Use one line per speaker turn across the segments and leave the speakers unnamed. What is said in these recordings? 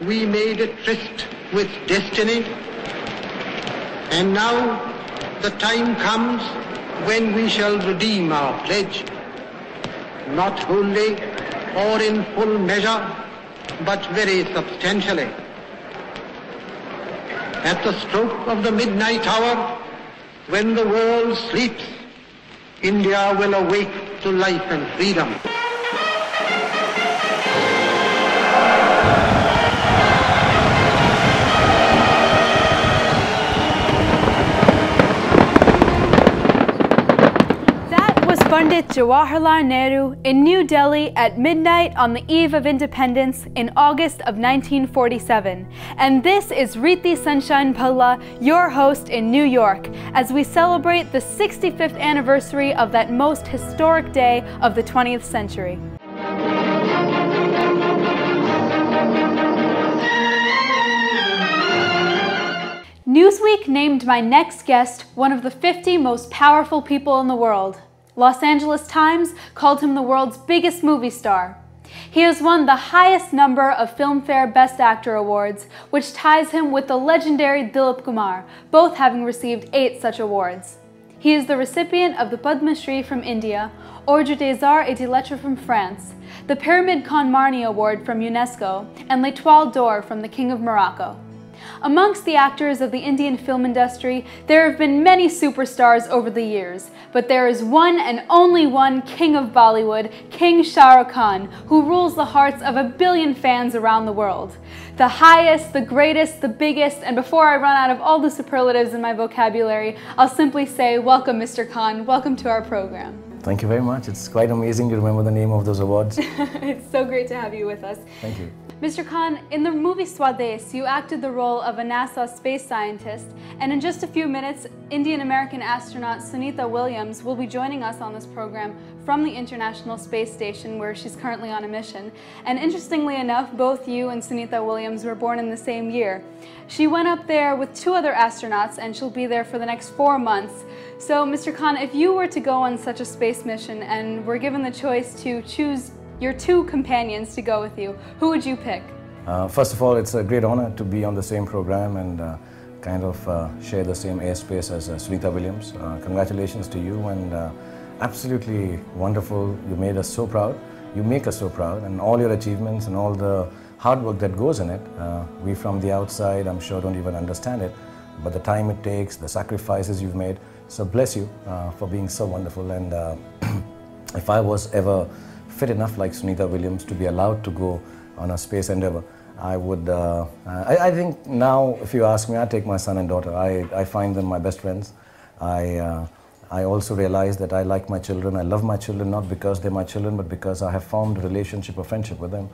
we made a tryst with destiny, and now the time comes when we shall redeem our pledge, not wholly or in full measure, but very substantially. At the stroke of the midnight hour, when the world sleeps, India will awake to life and freedom.
Pandit Jawaharlal Nehru in New Delhi at midnight on the eve of independence in August of 1947. And this is Riti Sunshine Bhalla, your host in New York, as we celebrate the 65th anniversary of that most historic day of the 20th century. Newsweek named my next guest one of the 50 most powerful people in the world. Los Angeles Times called him the world's biggest movie star. He has won the highest number of Filmfare Best Actor awards, which ties him with the legendary Dilip Kumar, both having received 8 such awards. He is the recipient of the Padma Shri from India, Ordre des Arts et des Lettres from France, the Pyramid Khan Marni Award from UNESCO, and L'Étoile d'Or from the King of Morocco. Amongst the actors of the Indian film industry, there have been many superstars over the years, but there is one and only one king of Bollywood, King Shah Rukh Khan, who rules the hearts of 1 billion fans around the world. The highest, the greatest, the biggest, and before I run out of all the superlatives in my vocabulary, I'll simply say, welcome Mr. Khan, welcome to our program.
Thank you very much. It's quite amazing to remember the name of those awards.
It's so great to have you with us.
Thank you.
Mr. Khan, in the movie Swades, you acted the role of a NASA space scientist, and in just a few minutes, Indian-American astronaut Sunita Williams will be joining us on this program from the International Space Station, where she's currently on a mission. And interestingly enough, both you and Sunita Williams were born in the same year. She went up there with 2 other astronauts, and she'll be there for the next 4 months. So, Mr. Khan, if you were to go on such a space mission and were given the choice to choose your 2 companions to go with you, who would you pick?
First of all, it's a great honor to be on the same program and kind of share the same airspace as Sunita Williams. Congratulations to you, and absolutely wonderful. You made us so proud. You make us so proud, and all your achievements and all the hard work that goes in it, we from the outside, I'm sure, don't even understand it, but the time it takes, the sacrifices you've made. So bless you for being so wonderful. And if I was ever fit enough like Sunita Williams to be allowed to go on a space endeavor, I would, I think now, if you ask me, I take my son and daughter. I find them my best friends. I also realize that I like my children. I love my children, not because they're my children, but because I have formed a relationship, a friendship with them.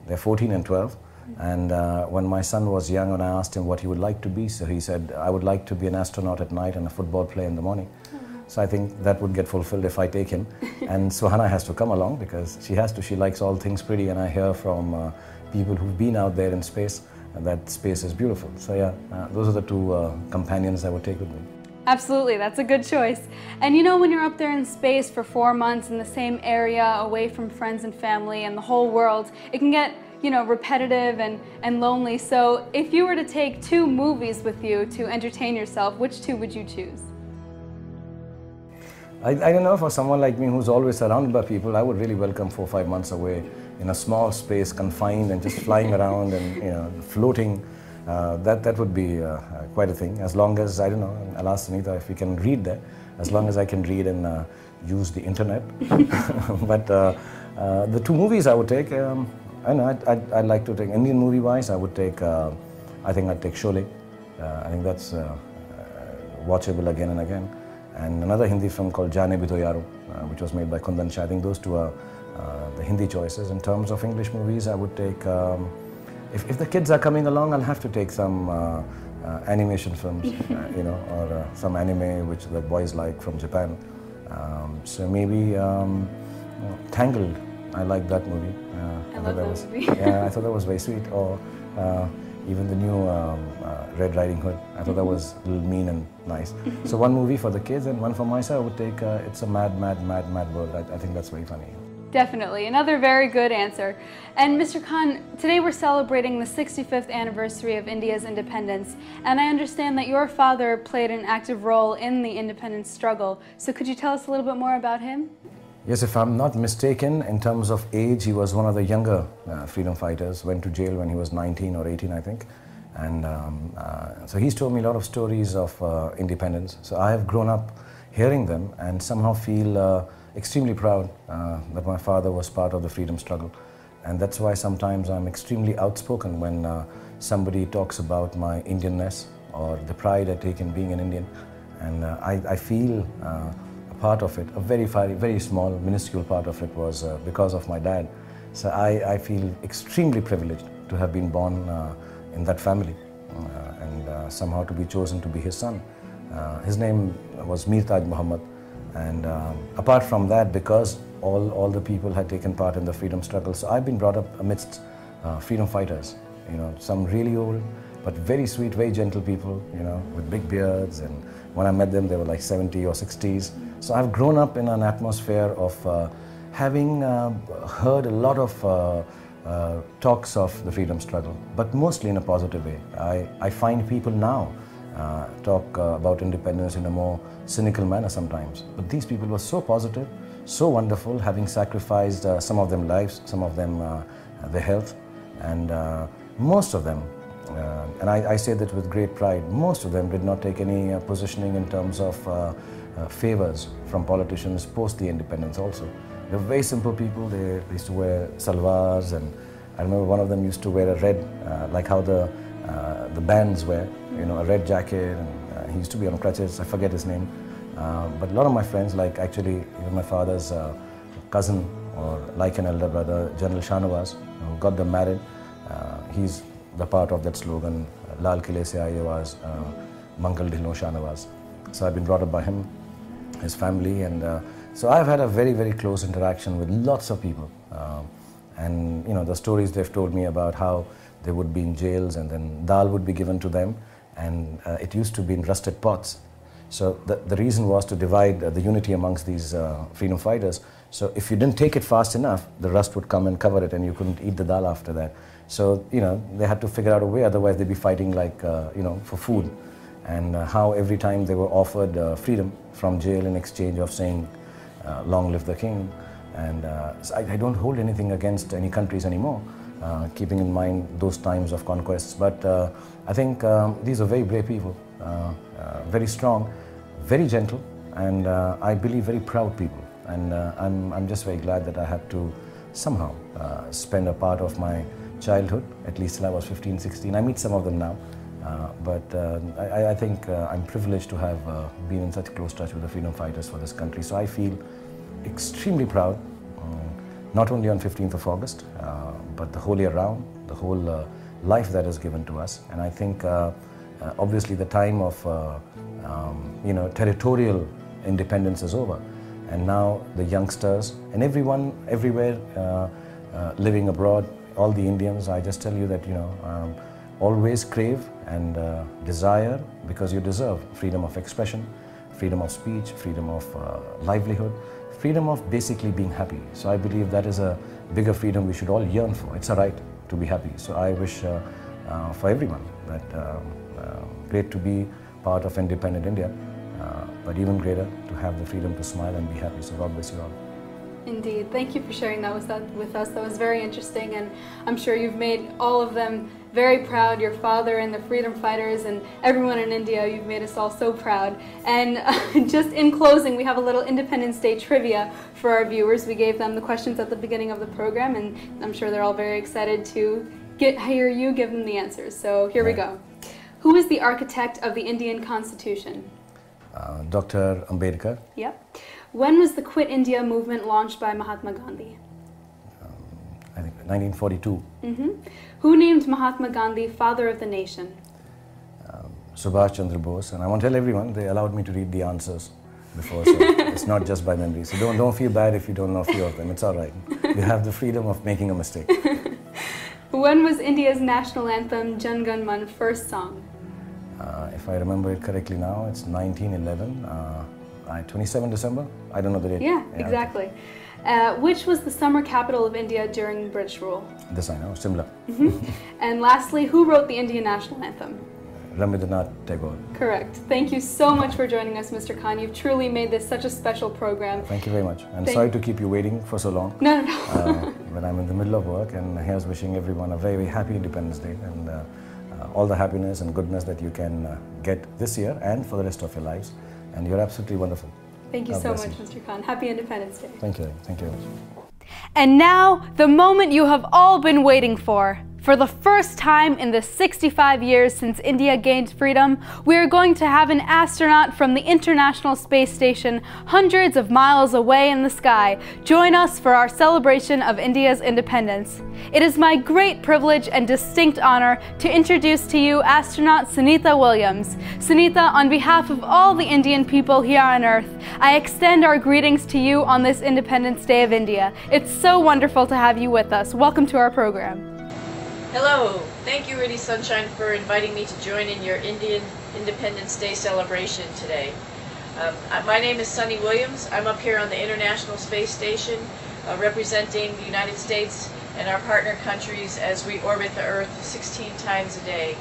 They're 14 and 12. And when my son was young and I asked him what he would like to be, so he said, I would like to be an astronaut at night and a football player in the morning. So I think that would get fulfilled if I take him. And Suhana has to come along because she has to. She likes all things pretty, and I hear from people who've been out there in space that space is beautiful. So yeah, those are the 2 companions I would take with me.
Absolutely, that's a good choice. And you know, when you're up there in space for 4 months in the same area, away from friends and family and the whole world, it can get, you know, repetitive and lonely. So if you were to take 2 movies with you to entertain yourself, which 2 would you choose?
I don't know, for someone like me who's always surrounded by people, I would really welcome 4 or 5 months away in a small space, confined and just flying around and, you know, floating. That would be quite a thing. As long as, I don't know, I'll ask Sunita if we can read that, as long as I can read and use the internet. But the 2 movies I would take, I know, I'd like to take, Indian movie-wise, I would take, I think I'd take Sholay. I think that's watchable again and again. And another Hindi film called Jaane Bhi To Yaro, which was made by Kundan Shah. I think those 2 are the Hindi choices. In terms of English movies, I would take, if the kids are coming along, I'll have to take some animation films, you know, or some anime which the boys like from Japan. So maybe Tangled, I like that movie.
I love that movie.
Yeah, I thought that was very sweet. Or even the new Red Riding Hood. I thought that was a little mean and nice. So 1 movie for the kids and 1 for myself. I would take It's a Mad, Mad, Mad, Mad World. I think that's very funny.
Definitely. Another very good answer. And Mr. Khan, today we're celebrating the 65th anniversary of India's independence, and I understand that your father played an active role in the independence struggle. So could you tell us a little bit more about him?
Yes, if I'm not mistaken, in terms of age, he was one of the younger freedom fighters, went to jail when he was 19 or 18, I think. And so he's told me a lot of stories of independence. So I have grown up hearing them and somehow feel extremely proud that my father was part of the freedom struggle. And that's why sometimes I'm extremely outspoken when somebody talks about my Indianness or the pride I take in being an Indian. And I feel part of it, a very small, minuscule part of it was because of my dad. So I feel extremely privileged to have been born in that family and somehow to be chosen to be his son. His name was Mir Taj Muhammad, and apart from that, because all the people had taken part in the freedom struggle, so I've been brought up amidst freedom fighters, you know, some really old, but very sweet, very gentle people, you know, with big beards, and when I met them, they were like 70 or 60s. So I've grown up in an atmosphere of having heard a lot of talks of the freedom struggle, but mostly in a positive way. I find people now talk about independence in a more cynical manner sometimes, but these people were so positive, so wonderful, having sacrificed some of them lives, some of them their health, and most of them, and I say that with great pride, most of them did not take any positioning in terms of favors from politicians post the independence also. They were very simple people. They used to wear salwars, and I remember one of them used to wear a red, like how the bands wear, you know, a red jacket, and he used to be on crutches, I forget his name. But a lot of my friends, like actually even my father's cousin, or like an elder brother, General Shah who got them married, he's the part of that slogan, Lal Kile se aaye awaaz, Mangal Dhilno Shah Nawaz. So I've been brought up by him, his family, and so I've had a very close interaction with lots of people. And you know, the stories they've told me about how they would be in jails and then dal would be given to them, and it used to be in rusted pots. So the reason was to divide the unity amongst these freedom fighters. So if you didn't take it fast enough, the rust would come and cover it and you couldn't eat the dal after that. So, you know, they had to figure out a way, otherwise they'd be fighting like, you know, for food. And how every time they were offered freedom from jail in exchange of saying, long live the king. And so I don't hold anything against any countries anymore, keeping in mind those times of conquests. But I think these are very brave people, very strong, very gentle, and I believe very proud people. And I'm just very glad that I had to somehow spend a part of my childhood, at least till I was 15, 16. I meet some of them now, but I think I'm privileged to have been in such close touch with the freedom fighters for this country. So I feel extremely proud, not only on 15th of August, but the whole year round, the whole life that is given to us. And I think obviously the time of you know, territorial independence is over. And now the youngsters and everyone, everywhere living abroad, all the Indians, I just tell you that, you know, always crave and desire, because you deserve freedom of expression, freedom of speech, freedom of livelihood, freedom of basically being happy. So I believe that is a bigger freedom we should all yearn for. It's a right to be happy. So I wish for everyone that great to be part of independent India, but even greater to have the freedom to smile and be happy. So God bless you all.
Indeed. Thank you for sharing that with us. That was very interesting, and I'm sure you've made all of them very proud, your father and the freedom fighters and everyone in India. You've made us all so proud. And just in closing, we have a little Independence Day trivia for our viewers. We gave them the questions at the beginning of the program, and I'm sure they're all very excited to hear you give them the answers. So here we go. Who is the architect of the Indian Constitution?
Dr. Ambedkar.
Yep. When was the Quit India movement launched by Mahatma Gandhi?
I think 1942.
Who named Mahatma Gandhi Father of the Nation?
Subhash Chandra Bose. And I want to tell everyone, they allowed me to read the answers before, so it's not just by memory. So don't feel bad if you don't know a few of them. It's all right. You have the freedom of making a mistake.
When was India's national anthem Jan Gan Man first sung?
If I remember it correctly now, it's 1911. 27 December? I don't know the date.
Yeah, exactly. Okay. Which was the summer capital of India during British rule?
This I know, Simla.
And lastly, who wrote the Indian national anthem?
Rabindranath Tagore.
Correct. Thank you so much for joining us, Mr. Khan. You've truly made this such a special program.
Thank you very much. And sorry to keep you waiting for so long.
No, no.
But I'm in the middle of work, and here's wishing everyone a very, very happy Independence Day, and all the happiness and goodness that you can get this year and for the rest of your lives. And you're absolutely wonderful.
Thank you so much, Mr. Khan. Happy Independence Day.
Thank you. Thank you very much.
And now, the moment you have all been waiting for. For the first time in the 65 years since India gained freedom, we are going to have an astronaut from the International Space Station hundreds of miles away in the sky join us for our celebration of India's independence. It is my great privilege and distinct honor to introduce to you astronaut Sunita Williams. Sunita, on behalf of all the Indian people here on Earth, I extend our greetings to you on this Independence Day of India. It's so wonderful to have you with us. Welcome to our program.
Hello, thank you Riti Sunshine for inviting me to join in your Indian Independence Day celebration today. My name is Sunny Williams. I'm up here on the International Space Station representing the United States and our partner countries as we orbit the Earth 16 times a day.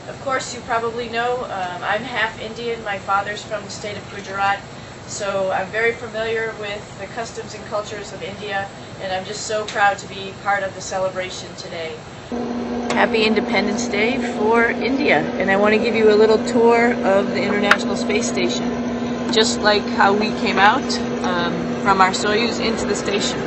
Of course, you probably know I'm half Indian. My father's from the state of Gujarat, so I'm very familiar with the customs and cultures of India, and I'm just so proud to be part of the celebration today. Happy Independence Day for India, and I want to give you a little tour of the International Space Station, just like how we came out from our Soyuz into the station.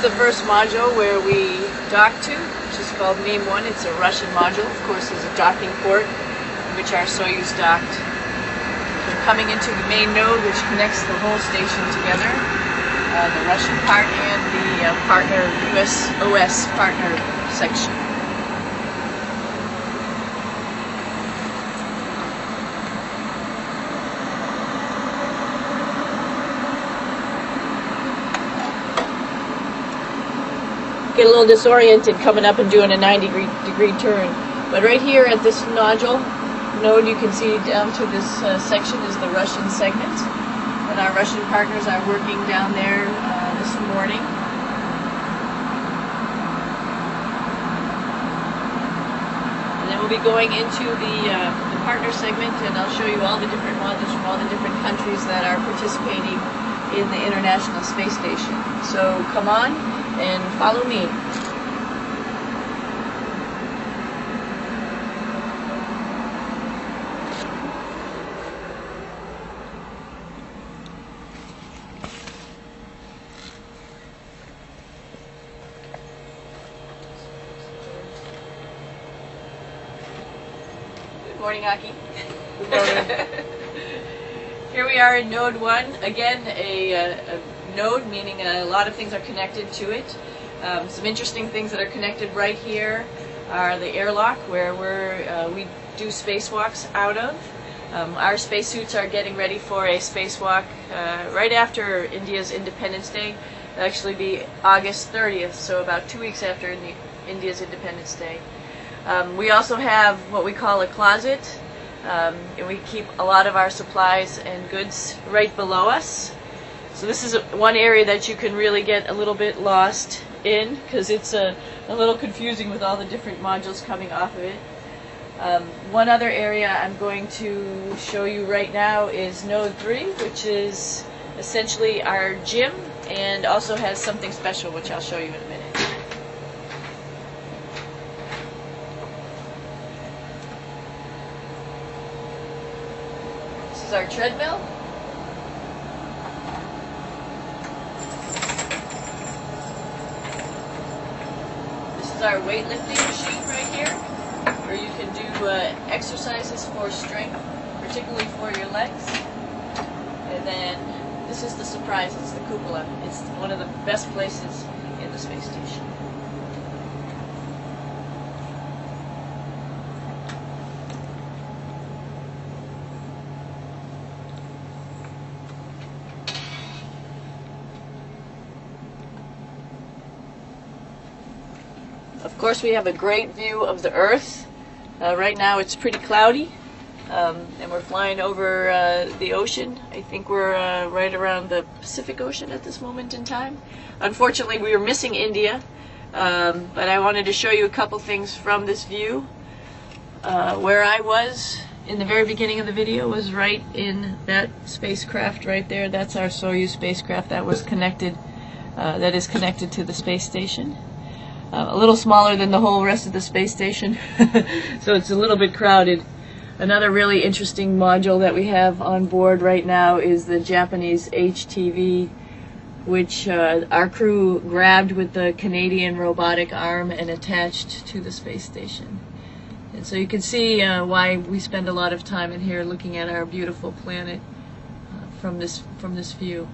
The first module where we dock to, which is called Main 1. It's a Russian module. Of course, there's a docking port in which our Soyuz docked. We're coming into the main node, which connects the whole station together, the Russian part and the partner US partner section. Get a little disoriented coming up and doing a 90-degree turn. But right here at this node, you can see down to this section is the Russian segment. And our Russian partners are working down there this morning. And then we'll be going into the partner segment, and I'll show you all the different modules from all the different countries that are participating in the International Space Station. So come on and follow me. Good morning, Aki. Good morning. Here we are in Node 1. Again, a node, meaning a lot of things are connected to it. Some interesting things that are connected right here are the airlock, where we do spacewalks out of. Our spacesuits are getting ready for a spacewalk right after India's Independence Day. It'll actually be August 30th, so about 2 weeks after India's Independence Day. We also have what we call a closet, and we keep a lot of our supplies and goods right below us. So this is one area that you can really get a little bit lost in, because it's a little confusing with all the different modules coming off of it. One other area I'm going to show you right now is Node 3, which is essentially our gym, and also has something special, which I'll show you in a minute. This is our treadmill. Our weightlifting machine right here, where you can do exercises for strength, particularly for your legs. And then This is the surprise. It's the cupola. It's one of the best places in the space station. Of course, we have a great view of the Earth. Right now it's pretty cloudy, and we're flying over the ocean. I think we're right around the Pacific Ocean at this moment in time. Unfortunately, we are missing India, but I wanted to show you a couple things from this view. Where I was in the very beginning of the video was right in that spacecraft right there. That's our Soyuz spacecraft that was connected, that is connected to the space station. A little smaller than the whole rest of the space station, so it's a little bit crowded. Another really interesting module that we have on board right now is the Japanese HTV, which our crew grabbed with the Canadian robotic arm and attached to the space station. And so you can see why we spend a lot of time in here looking at our beautiful planet from this view.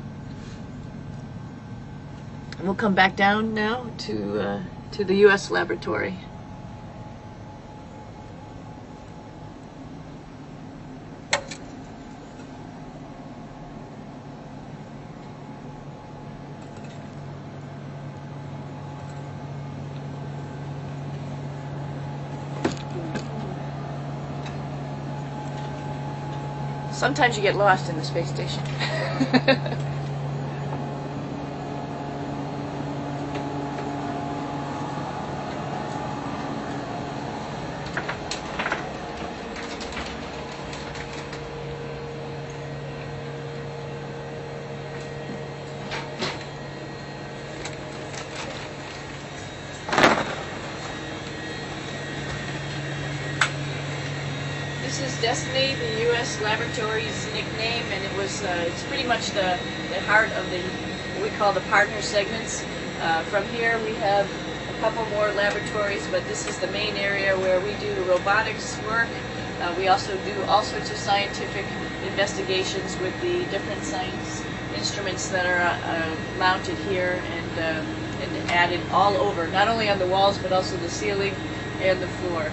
And we'll come back down now to the U.S. laboratory. Sometimes you get lost in the space station. This is Destiny, the U.S. laboratory's nickname, and it was it's pretty much the heart of what we call the partner segments. From here we have a couple more laboratories, but this is the main area where we do robotics work. We also do all sorts of scientific investigations with the different science instruments that are mounted here and added all over, not only on the walls but also the ceiling and the floor.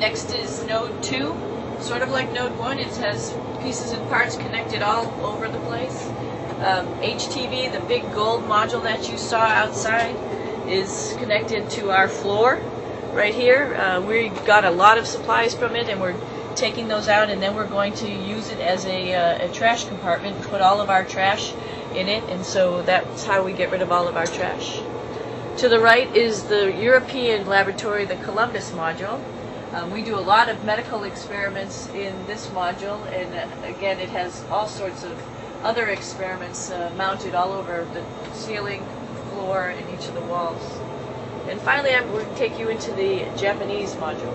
Next is node 2, sort of like node 1. It has pieces and parts connected all over the place. HTV, the big gold module that you saw outside, is connected to our floor right here. We got a lot of supplies from it, and we're taking those out, and then we're going to use it as a trash compartment, put all of our trash in it, and so that's how we get rid of all of our trash. To the right is the European laboratory, the Columbus module. We do a lot of medical experiments in this module, and again it has all sorts of other experiments mounted all over the ceiling, floor, and each of the walls. And finally I'm going to take you into the Japanese module.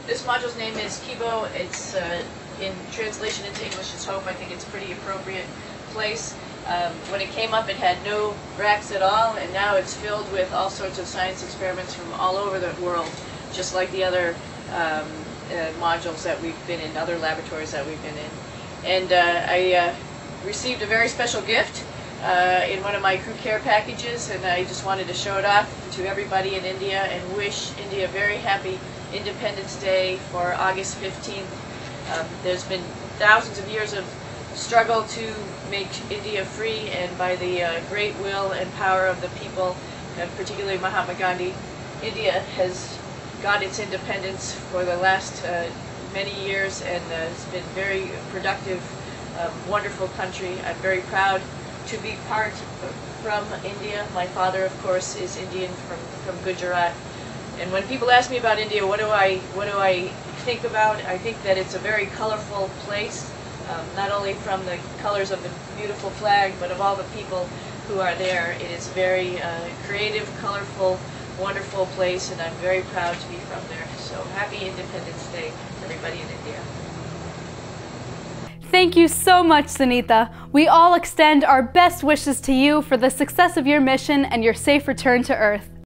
This module's name is Kibo. It's in translation into English is home. I think it's a pretty appropriate place. When it came up, it had no racks at all, and now it's filled with all sorts of science experiments from all over the world, just like the other modules that we've been in, other laboratories that we've been in. And I received a very special gift in one of my crew care packages, and I just wanted to show it off to everybody in India and wish India a very happy Independence Day for August 15th. There's been thousands of years of struggle to make India free, and by the great will and power of the people, and particularly Mahatma Gandhi, India has got its independence for the last many years, and it's been very productive, wonderful country. I'm very proud to be part from India. My father, of course, is Indian from Gujarat. And when people ask me about India, what do I think about? I think that it's a very colorful place, not only from the colors of the beautiful flag, but of all the people who are there. It is a very creative, colorful, wonderful place, and I'm very proud to be from there. So happy Independence Day to everybody in India.
Thank you so much, Sunita. We all extend our best wishes to you for the success of your mission and your safe return to Earth.